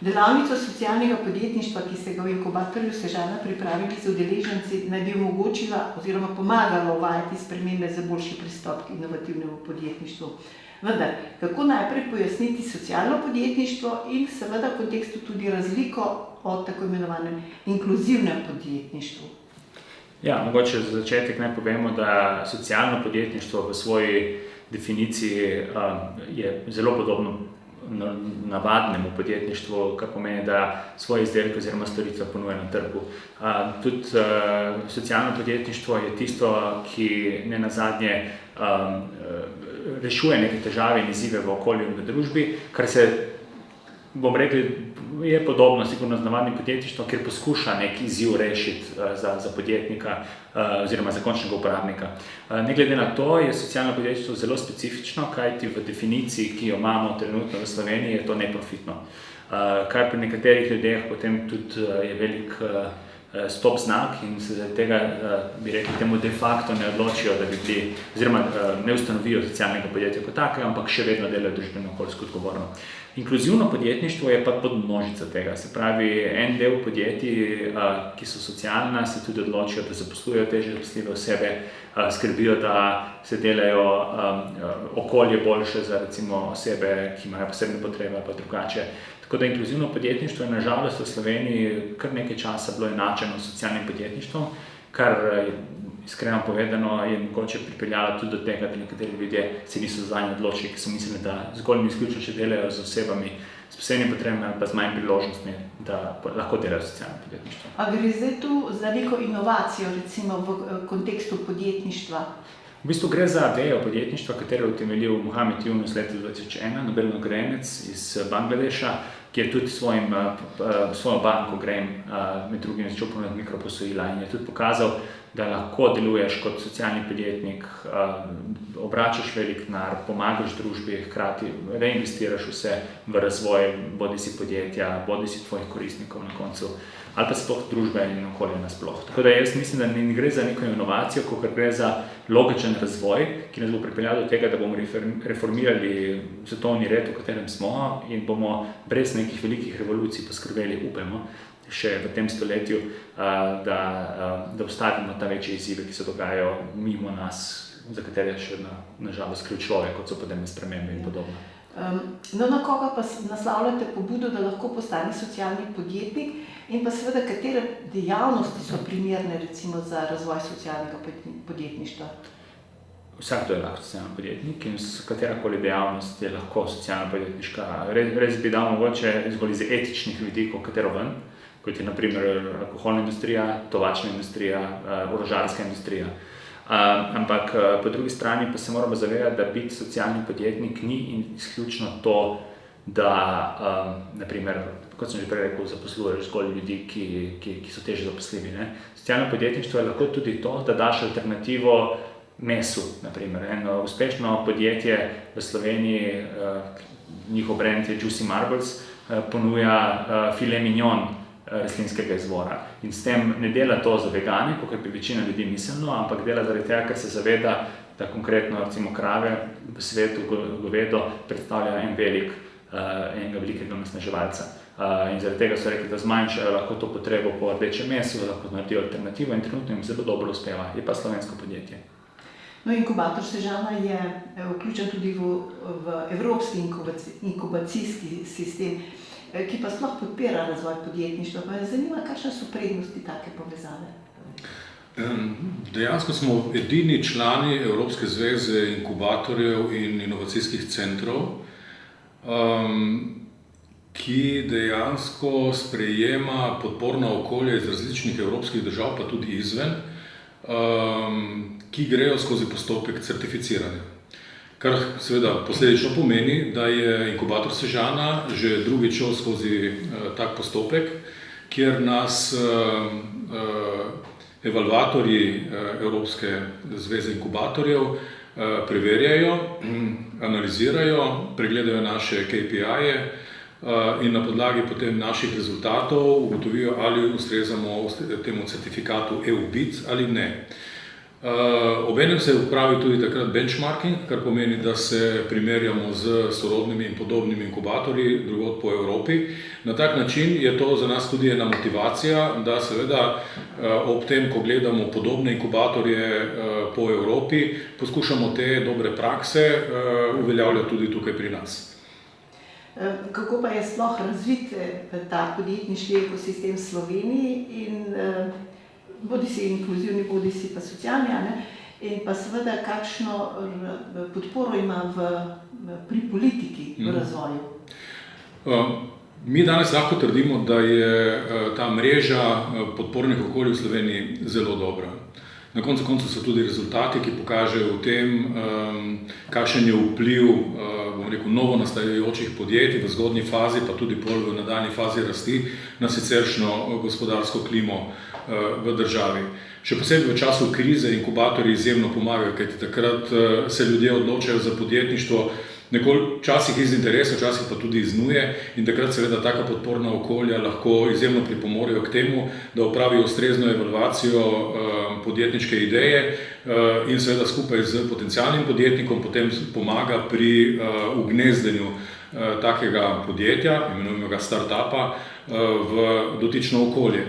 Delavnico socialnega podjetništva, ki ste ga v inkubatorju Sežana pripravili z udeleženci, naj bi omogočila oziroma pomagala uvajati spremembe za boljši pristop k inovativnemu podjetništvu. Vendar, kako najprej pojasniti socialno podjetništvo in seveda v kontekstu tudi razliko od tako imenovanem inkluzivnem podjetništvu? Ja, mogoče za začetek naj povemo, da socialno podjetništvo v svoji definiciji je zelo podobno navadnemu podjetništvu, kar pomeni, da svoje izdelke oziroma storitve ponuja na trgu. Tudi socialno podjetništvo je tisto, ki nenazadnje rešuje neke težave in izzive v okolju in v družbi, kar se, bom rekel, je podobno sigurno z navadnim podjetništvom, kjer poskuša nek izziv rešiti za podjetnika oziroma za končnega uporabnika. Ne glede na to, je socialno podjetništvo zelo specifično, kajti v definiciji, ki jo imamo trenutno v Sloveniji, je to neprofitno. Kar pri nekaterih ljudeh potem tudi je velik stop znak in se zaradi tega, bi rekli, temu de facto ne odločijo, da bi bili, oziroma ne ustanovijo socialnega podjetja kot takega, ampak še vedno delajo družbeno okoljsko odgovorno. Inkluzivno podjetništvo je pa podmnožica tega, se pravi, en del podjetij, ki so socialna, se tudi odločijo, da zaposlujejo težje zaposljive osebe, skrbijo, da se delajo okolje boljše za recimo osebe, ki imajo posebne potrebe pa drugače. Tako da inkluzivno podjetništvo je nažalost v Sloveniji kar nekaj časa bilo enačeno s socialnim podjetništvom, kar iskreno povedano je mogoče pripeljalo tudi do tega, da nekateri ljudje se niso zanje odločili, ki so mislili, da zgolj in izključno še delajo z osebami s posebnimi potrebami ali pa z manj priložnostmi, da lahko delajo socialno podjetništvo. A gre zdaj tu za neko inovacijo, recimo v kontekstu podjetništva? V bistvu gre za idejo podjetništva, katero je utemeljil Mohamed Yunus leta 2001, Nobelov nagrajenec iz Bangladeša, ki je tudi svojo banko Grain med drugim začel ponujati mikroposojila in je tudi pokazal, da lahko deluješ kot socialni podjetnik, obračaš velik denar, pomagaš družbi, hkrati reinvestiraš vse v razvoj bodisi podjetja, bodisi tvojih koristnikov na koncu, ali pa sploh družbe in okolje nasploh. Tako da jaz mislim, da ne gre za neko inovacijo, kakor gre za logičen razvoj, ki nas bo pripeljal do tega, da bomo reformirali svetovni red, v katerem smo, in bomo brez nekih velikih revolucij poskrbeli, upamo, še v tem stoletju, da ustavimo ta večje izzive, ki se dogajajo mimo nas, za katere še nažalost kriv človek, kot so podnebne spremembe in podobno. No, na koga pa naslavljate pobudo, da lahko postane socialni podjetnik in pa seveda katere dejavnosti so primerne recimo za razvoj socialnega podjetništva? Vsakdo je lahko socialni podjetnik in katerakoli dejavnost je lahko socialna podjetniška. Res bi dal mogoče zgolj iz etičnih vidikov katero ven, kot je na primer alkoholna industrija, tobačna industrija, orožarska industrija. Ampak po drugi strani pa se moramo zavedati, da biti socialni podjetnik ni izključno to, da na primer, kot sem že prej rekel, zaposluješ zgolj ljudi, ki so težje zaposljivi. Socialno podjetništvo je lahko tudi to, da daš alternativo mesu, na primer. Eno uspešno podjetje v Sloveniji, njihov brand je Juicy Marbles, ponuja filet mignon rastlinskega izvora. In s tem ne dela to za vegane, kot bi večina ljudi mislila, ampak dela zaradi tega, ker se zaveda, da konkretno recimo krave v svetu govedo predstavlja enega velikega onesnaževalca. In zaradi tega so rekli, da zmanjšajo lahko to potrebo po rdečem mesu, lahko naredijo alternativo in trenutno jim zelo dobro uspeva. Je pa slovensko podjetje. No, inkubator Sežana je vključen tudi v evropski inkubacijski sistem, ki pa sploh podpira razvoj podjetništva. Pa me zanima, kakšne so prednosti take povezave? Dejansko smo edini člani Evropske zveze inkubatorjev in inovacijskih centrov, ki dejansko sprejema podporna okolja iz različnih evropskih držav, pa tudi izven, ki grejo skozi postopek certificiranja. Kar seveda posledično pomeni, da je inkubator Sežana že drugič šel skozi tak postopek, kjer nas evalvatorji Evropske zveze inkubatorjev preverjajo, analizirajo, pregledajo naše KPI-je in na podlagi potem naših rezultatov ugotovijo, ali ustrezamo temu certifikatu EU-BIT ali ne. Obenem se upravi tudi takrat benchmarking, kar pomeni, da se primerjamo z sorodnimi in podobnimi inkubatorji drugod po Evropi. Na tak način je to za nas tudi ena motivacija, da seveda ob tem, ko gledamo podobne inkubatorje po Evropi, poskušamo te dobre prakse uveljavljati tudi tukaj pri nas. Kako pa je sploh razvit ta podjetniški ekosistem v Sloveniji in bodi si inkluzivni, bodi si pa socialni, in pa seveda kakšno podporo ima pri politiki v razvoju? Mi danes lahko trdimo, da je ta mreža podpornih okolij v Sloveniji zelo dobra. Na koncu so tudi rezultati, ki pokažejo v tem, kakšen je vpliv novo nastajajočih podjetij v zgodnji fazi, pa tudi pol v nadaljnji fazi rasti na siceršnjo gospodarsko klimo v državi. Še posebej v času krize inkubatorji izjemno pomagajo, kajti takrat se ljudje odločajo za podjetništvo, včasih iz interesa, včasih pa tudi iz nuje, in takrat seveda taka podporna okolja lahko izjemno pripomorejo k temu, da opravijo ustrezno evalvacijo podjetniške ideje in seveda skupaj z potencialnim podjetnikom potem pomaga pri ugnezdenju takega podjetja, imenujemo ga startupa, v dotično okolje.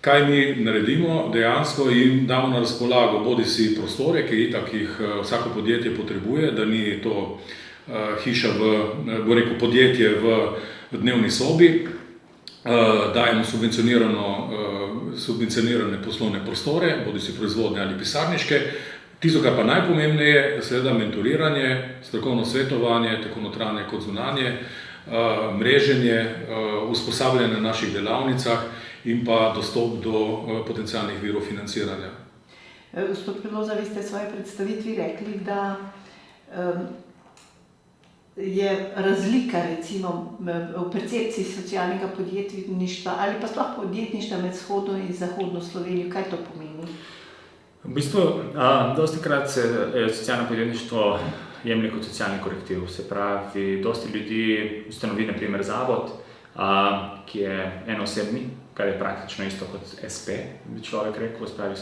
Kaj mi naredimo? Dejansko jim damo na razpolago bodisi prostore, ki itak jih vsako podjetje potrebuje, da ni to hiša podjetje v dnevni sobi, dajemo subvencionirane poslovne prostore, bodisi proizvodne ali pisarniške. Tisto, kar pa najpomembneje, seveda mentoriranje, strokovno svetovanje, tako notranje kot zunanje, mreženje, usposabljanje na naših delavnicah in pa dostop do potencialnih virov financiranja. Gospod Preloza, vi ste v svoji predstavitvi rekli, da je razlika recimo v percepciji socialnega podjetništva ali pa sploh podjetništva med vzhodno in zahodno Slovenijo. Kaj to pomeni? V bistvu, dostikrat se socialno podjetništvo jemlje kot socialni korektiv. Se pravi, dosti ljudi ustanovi na primer zavod, ki je enoosebni, kar je praktično isto kot SP, bi človek rekel, se pravi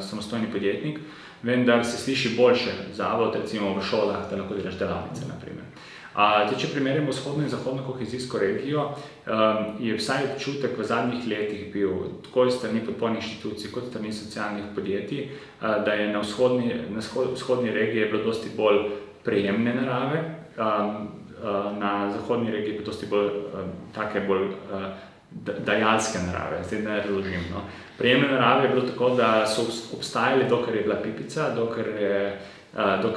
samostojni podjetnik, vendar se sliši boljše zavod, recimo v šolah, da lahko delaš delavnice, na primer. Če primerjamo vzhodno in zahodno kohezijsko regijo, je vsaj občutek v zadnjih letih bil tako iz strani podpornih inštitucij kot strani socialnih podjetij, da je na vzhodni regiji bilo dosti bolj prejemne narave, na zahodni regiji pa dosti bolj dajalske narave, zdaj ne razložim. Prejemne narave je bilo tako, da so obstajali, dokler je bila pipica, dokler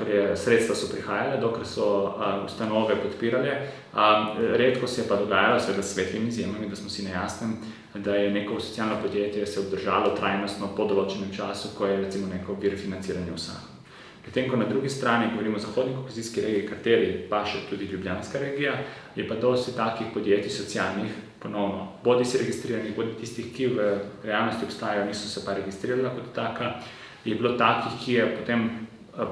je sredstva so prihajale, dokler so ustanove podpirale. Redko se je pa dogajalo, seveda s svetlimi izjemami, da smo si na jasnem, da je neko socialno podjetje se obdržalo trajnostno po določenem času, ko je recimo neko vir financiranja vsako. Potem, ko na drugi strani govorimo o zahodni kohezijski regiji, kateri pa še tudi ljubljanska regija, je pa dosti takih podjetij socialnih, ponovno, bodi si registriranih, bodi tistih, ki v realnosti obstajajo, niso se pa registrirala kot taka, je bilo takih, ki je potem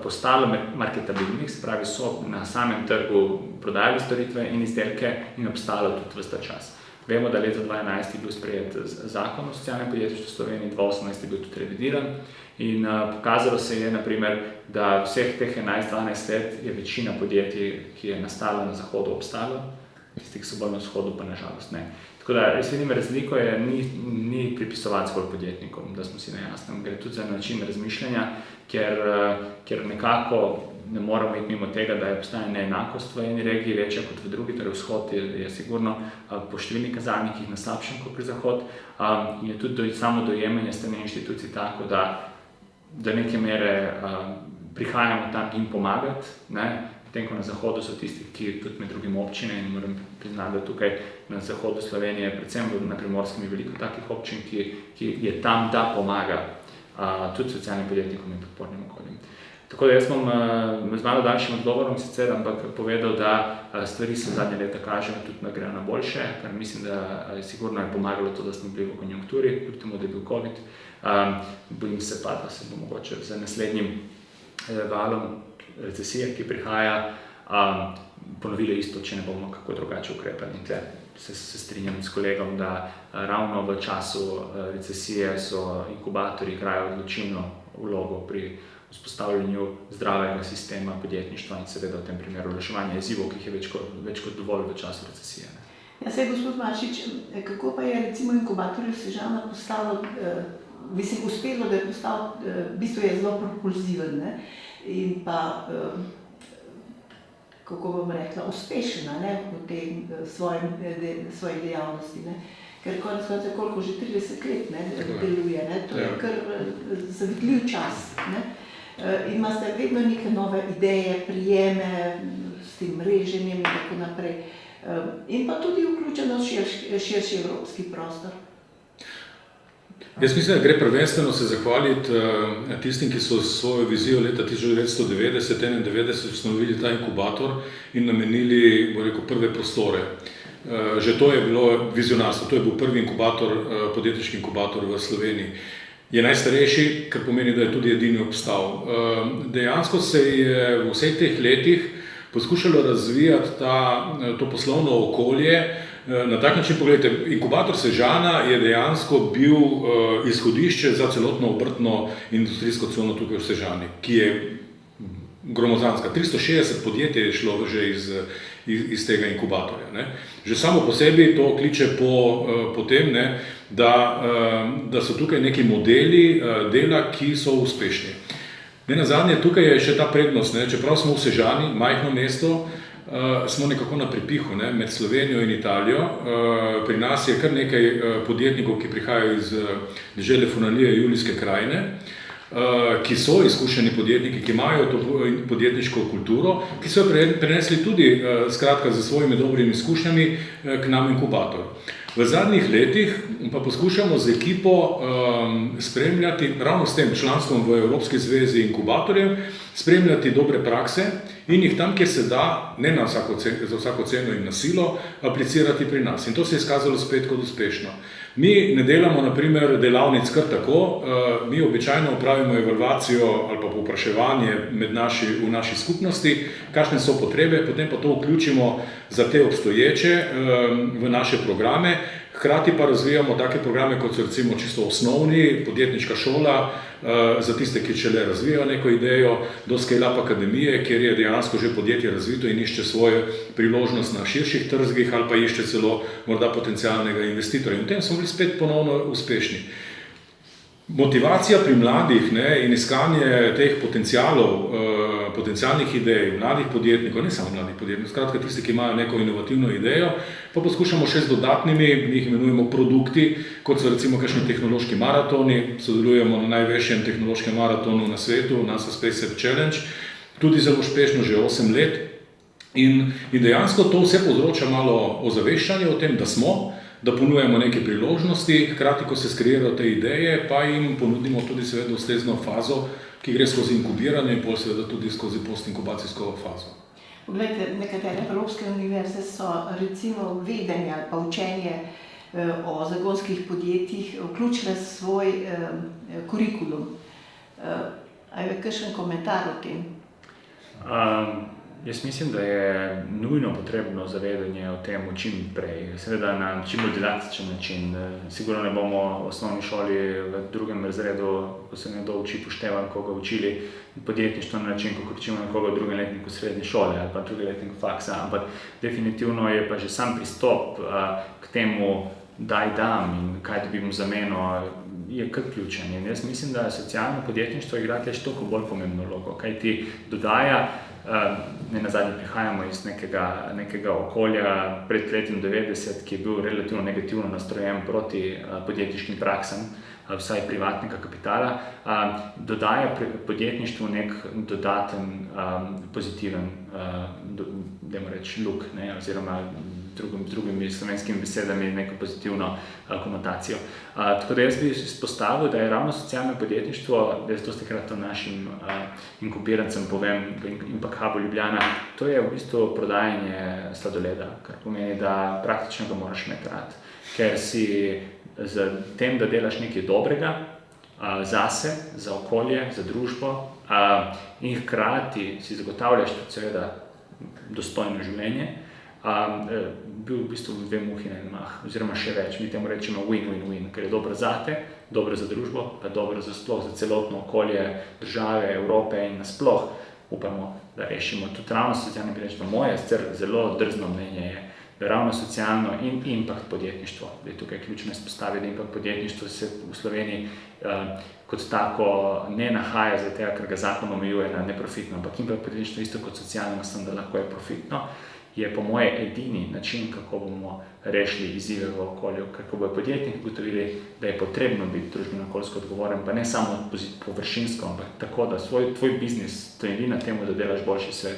postalo marketabilnih, se pravi, so na samem trgu prodajali storitve in izdelke in obstalo tudi ves ta čas. Vemo, da leta 2011 je bil sprejet zakon o socialnem podjetništvu v Sloveniji, 2018 je bil tudi revidiran in pokazalo se je, naprimer, da vseh teh 11-12 let je večina podjetij, ki je nastala na zahodu, obstala, tisti, ki so bolj na vzhodu, pa nažalost ne. Tako da, res vidim, razliko je ni pripisovati zgolj podjetnikom, da smo si na jasnem, gre tudi za način razmišljanja, ker nekako ne moramo iti mimo tega, da obstaja neenakost v eni regiji večja kot v drugi, torej vzhod je sigurno po številnih kazalnikih na slabšem kot pri zahod, in je tudi samo dojemanje strani inštitucij tako, da do neke mere prihajamo tam jim pomagati, potem ko na zahodu so tisti, ki tudi med drugim občine, in moram priznati, da tukaj na zahodu Slovenije, predvsem na Primorskem, je veliko takih občin, ki je tam, da pomaga tudi socialnim podjetnikom in podpornim okoljem. Tako da jaz bom z malo daljšim odgovorom sicer, ampak povedal, da stvari se zadnje leta kažejo tudi, da grejo na boljše, kar mislim, da sigurno je pomagalo to, da smo bili v konjunkturi, kljub temu, da je bil COVID. Bojim se pa, da se bo mogoče z naslednjim valom recesije, ki prihaja, ponovilo isto, če ne bomo kako drugače ukrepali. In tle se strinjam s kolegom, da ravno v času recesije so inkubatorji igrajo odločilno vlogo pri vzpostavljanju zdravega sistema podjetništva in seveda v tem primeru reševanja izzivov, ki jih je več kot dovolj v času recesije. Ja, saj, gospod Mašič, kako pa je recimo inkubatorju Sežana postalo, uspelo, da je postal, v bistvu je zelo propulziven, ne? In pa, kako bom rekla, uspešna, ne? V tem svoji dejavnosti, ne? Ker konec koncev koliko že 30 let, ne, deluje, ne? To je kar zavidljiv čas, ne? In imate vedno neke nove ideje, prijeme s tem mreženjem in tako naprej. In pa tudi vključeno širši evropski prostor. Jaz mislim, da gre prvenstveno se zahvaliti tistim, ki so svojo vizijo leta 1990-1991 ustanovili ta inkubator in namenili, bo rekel, prve prostore. Že to je bilo vizionarstvo, to je bil prvi inkubator, podjetniški inkubator v Sloveniji. Je najstarejši, kar pomeni, da je tudi edini obstal. Dejansko se je v vseh teh letih poskušalo razvijati to poslovno okolje. Na tak način, pogledajte, inkubator Sežana je dejansko bil izhodišče za celotno obrtno industrijsko cono tukaj v Sežani, ki je gromozanska. 360 podjetij je šlo že iz tega inkubatorja. Ne. Že samo po sebi to kliče po tem, ne, da so tukaj neki modeli dela, ki so uspešni. Nenazadnje, tukaj je še ta prednost, ne, čeprav smo v Sežani, majhno mesto, smo nekako na prepihu, ne, med Slovenijo in Italijo. Pri nas je kar nekaj podjetnikov, ki prihajajo iz dežele Furlanije, Julijske krajine, ki so izkušeni podjetniki, ki imajo to podjetniško kulturo, ki so jo prenesli tudi skratka z svojimi dobrimi izkušnjami k nam inkubator. V zadnjih letih pa poskušamo z ekipo spremljati, ravno s tem članstvom v Evropski zvezi inkubatorjev, spremljati dobre prakse in jih tam, kjer se da, ne za vsako ceno in na silo, aplicirati pri nas. In to se je izkazalo spet kot uspešno. Mi ne delamo, na primer, delavnic kar tako, mi običajno opravimo evalvacijo ali pa povpraševanje v naši skupnosti, kakšne so potrebe, potem pa to vključimo za te obstoječe v naše programe. Hkrati pa razvijamo take programe, kot so recimo čisto osnovni, podjetniška šola, za tiste, ki šele razvijajo neko idejo, do Scale-up akademije, kjer je dejansko že podjetje razvito in išče svojo priložnost na širših trgih ali pa išče celo morda potencialnega investitorja. In v tem smo bili spet ponovno uspešni. Motivacija pri mladih, ne, in iskanje teh potencialnih idej, mladih podjetnikov, ne samo mladih podjetnikov, skratka tisti, ki imajo neko inovativno idejo, pa poskušamo še z dodatnimi, njih imenujemo produkti, kot so recimo kakšni tehnološki maratoni, sodelujemo na največjem tehnološkem maratonu na svetu, NASA Space App Challenge, tudi zelo uspešno že 8 let. In dejansko to vse povzroča malo ozaveščanje o tem, da ponujamo neke priložnosti, hkrati, ko se skreirajo te ideje, pa jim ponudimo tudi seveda ustrezno fazo, ki gre skozi inkubiranje in seveda tudi skozi postinkubacijsko fazo. Poglejte, nekatere evropske univerze so recimo vedenje ali pa učenje o zagonskih podjetjih vključile svoj kurikulum. A je kakšen komentar o tem? Jaz mislim, da je nujno potrebno zavedanje o tem čim prej, seveda na čim bolj didaktičen način. Sigurno ne bomo v osnovni šoli v drugem razredu, ko se nekdo uči poštevati, koga učili podjetništvo na način, ko učimo nekoga v drugem letniku srednje šole ali pa drugem letniku faksa, ampak definitivno je pa že sam pristop k temu, daj dam in kaj dobimo v zameno, je kar ključen. In jaz mislim, da socialno podjetništvo igra še toliko bolj pomembno vlogo, kaj ti dodaja. Nenazadnje prihajamo iz nekega okolja pred letom 90, ki je bil relativno negativno nastrojen proti podjetniškim praksam, vsaj privatnega kapitala, dodaja podjetništvu nek dodaten pozitiven, dajmo reči, luk, ne, oziroma drugimi slovenskimi besedami neko pozitivno konotacijo. Tako da jaz bi izpostavil, da je ravno socialno podjetništvo, da jaz dosti krat našim inkubirancem povem, Impact Hubu Ljubljana, to je v bistvu prodajanje sladoleda, kar pomeni, da praktično ga moraš imeti rad, ker si z tem, da delaš nekaj dobrega zase, za okolje, za družbo in hkrati si zagotavljaš seveda dostojno življenje, bil v bistvu dve muhi na en mah, oziroma še več. Mi temu rečemo win-win-win, ker je dobro zate, dobro za družbo, pa dobro za celotno okolje države, Evrope in nasploh upamo, da rešimo. Tudi ravno socialno podjetništvo, moje zelo drzno mnenje je, da ravno socialno in impact podjetništvo, da je tukaj ključno izpostaviti, da impact podjetništvo se v Sloveniji kot tako ne nahaja zaradi tega, ker ga zakon omejuje na neprofitno, ampak impact podjetništvo isto kot socialno, sem da lahko je profitno, je po moje edini način, kako bomo rešili izzive v okolju, kako bojo podjetniki ugotovili, da je potrebno biti družbeno okoljsko odgovoren, pa ne samo površinsko, ampak tako, da tvoj biznis temelji na temu, da delaš boljši svet.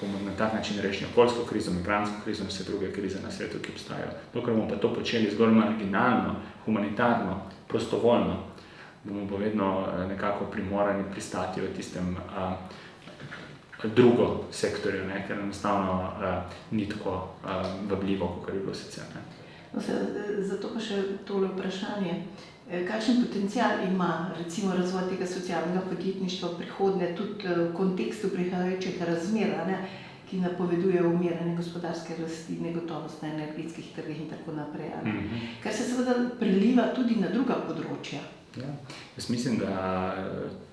Bomo na tak način rešili okoljsko krizo, migrantsko krizo in vse druge krize na svetu, ki obstajajo. Dokler bomo pa to počeli zgolj marginalno, humanitarno, prostovoljno, bomo pa vedno nekako primorani pristati v tistem drugo sektorju, ker enostavno ni tako vabljivo, kot je bilo sicer. Zato pa še tole vprašanje. Kakšen potencial ima recimo razvoj tega socialnega podjetništva prihodnje, tudi v kontekstu prihajajočih razmer, ki napoveduje umiranje gospodarske rasti, negotovost na energetskih trgih in tako naprej. Kar se seveda preliva tudi na druga področja. Ja, jaz mislim, da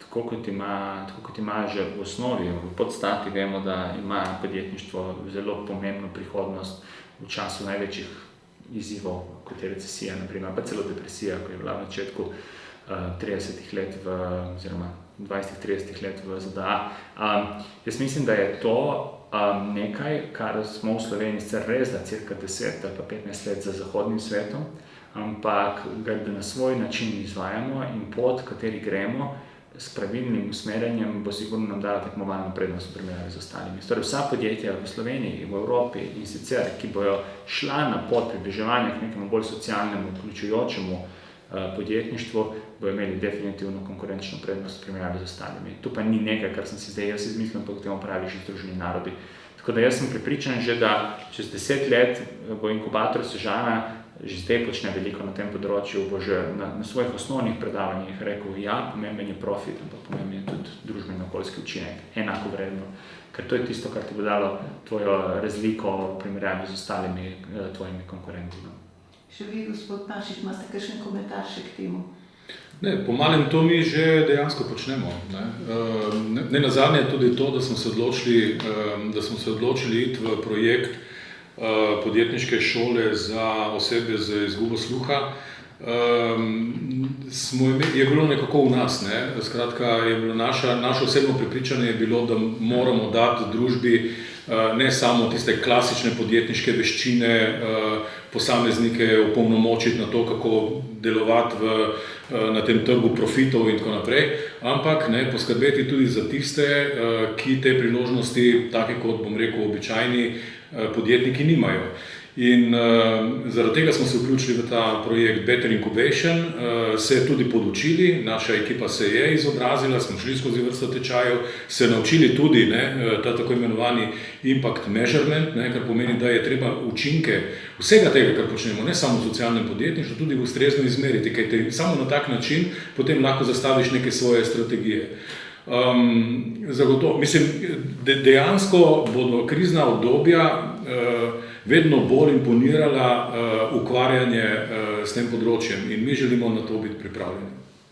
tako kot ima že v osnovi, v podstati vemo, da ima podjetništvo zelo pomembno prihodnost v času največjih izzivov, kot je recesija, naprimer, pa celo depresija, ko je bila v začetku 30 let oziroma 20-30 let v ZDA. Jaz mislim, da je to nekaj, kar smo v Sloveniji sicer res da cirka 10 ali pa 15 let za zahodnim svetom, ampak ga na svoj način izvajamo in pot, kateri gremo, s pravilnim usmerjanjem bo sigurno nam dala tekmovalno prednost v primerjavi z ostalimi. Torej, vsa podjetja v Sloveniji, v Evropi in sicer, ki bojo šla na pot približevanja k nekemu bolj socialnemu, vključujočemu podjetništvu, bojo imeli definitivno konkurenčno prednost v primerjavi z ostalimi. Tu pa ni nekaj, kar sem si zdaj jaz izmislil, ampak temu pravi že Združeni narodi. Tako da jaz sem prepričan že, da čez 10 let bo inkubator Sežana že zdaj počne veliko na tem področju, bo že na svojih osnovnih predavanjih rekel, ja, pomemben je profit, ampak pomemben je tudi družbeno-okoljski učinek, enako vredno, ker to je tisto, kar ti bo dalo tvojo razliko v primerjavi z ostalimi tvojimi konkurenti. Še vi, gospod Pašič, imate kakšen komentar še k temu? Ne, po malem to mi že dejansko počnemo. Ne nazadnje tudi to, da smo se odločili iti v projekt podjetniške šole za osebe z izgubo sluha, je bilo nekako v nas. Skratka, je bilo naše osebno prepričanje je bilo, da moramo dati družbi ne samo tiste klasične podjetniške veščine, posameznike opolnomočiti na to, kako delovati na tem trgu profitov in tako naprej, ampak poskrbeti tudi za tiste, ki te priložnosti, take kot bom rekel običajni podjetniki nimajo. In zaradi tega smo se vključili v ta projekt Better Incubation, se tudi podučili, naša ekipa se je izobrazila, smo šli skozi vrsto tečajev, se naučili tudi ta tako imenovani impact measurement, kar pomeni, da je treba učinke vsega tega, kar počnemo, ne samo v socialnem podjetništvu, tudi ustrezno izmeriti, kajti samo na tak način potem lahko zastaviš neke svoje strategije. Mislim, dejansko bodo krizna obdobja vedno bolj imponirala ukvarjanje s tem področjem in mi želimo na to biti pripravljeni.